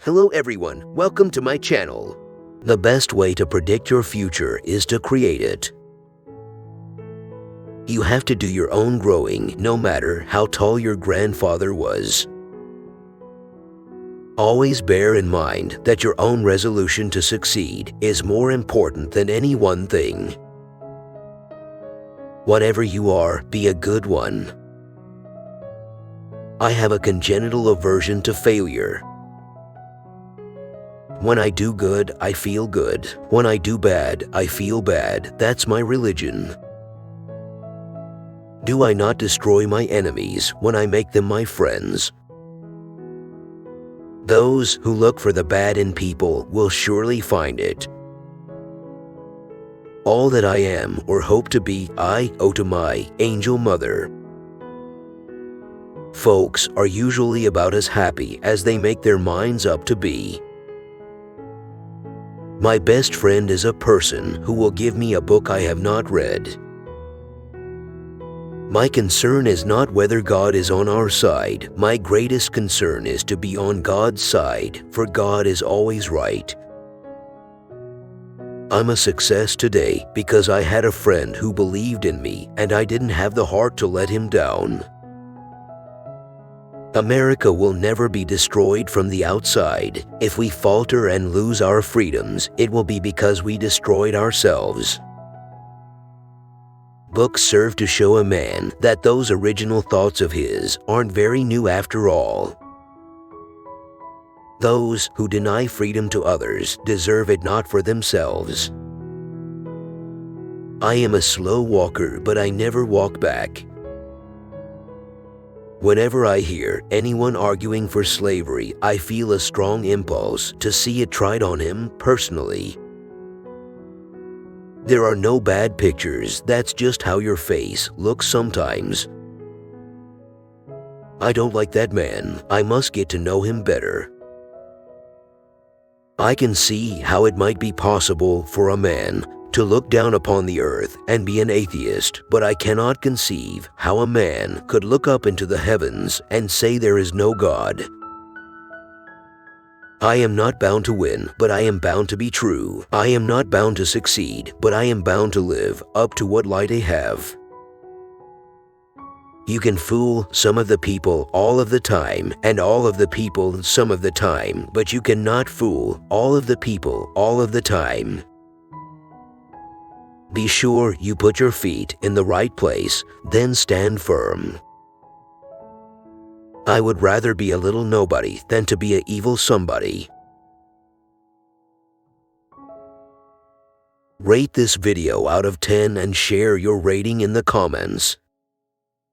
Hello everyone, welcome to my channel. The best way to predict your future is to create it. You have to do your own growing, no matter how tall your grandfather was. Always bear in mind that your own resolution to succeed is more important than any one thing. Whatever you are, be a good one. I have a congenital aversion to failure. When I do good, I feel good. When I do bad, I feel bad. That's my religion. Do I not destroy my enemies when I make them my friends? Those who look for the bad in people will surely find it. All that I am or hope to be, I owe to my angel mother. Folks are usually about as happy as they make their minds up to be. My best friend is a person who will give me a book I have not read. My concern is not whether God is on our side. My greatest concern is to be on God's side, for God is always right. I'm a success today because I had a friend who believed in me and I didn't have the heart to let him down. America will never be destroyed from the outside. If we falter and lose our freedoms, it will be because we destroyed ourselves. Books serve to show a man that those original thoughts of his aren't very new after all. Those who deny freedom to others deserve it not for themselves. I am a slow walker, but I never walk back. Whenever I hear anyone arguing for slavery, I feel a strong impulse to see it tried on him personally. There are no bad pictures, that's just how your face looks sometimes. I don't like that man, I must get to know him better. I can see how it might be possible for a man to look down upon the earth and be an atheist, but I cannot conceive how a man could look up into the heavens and say there is no God. I am not bound to win, but I am bound to be true. I am not bound to succeed, but I am bound to live up to what light I have. You can fool some of the people all of the time, and all of the people some of the time, but you cannot fool all of the people all of the time. Be sure you put your feet in the right place, then stand firm. I would rather be a little nobody than to be an evil somebody. Rate this video out of 10 and share your rating in the comments.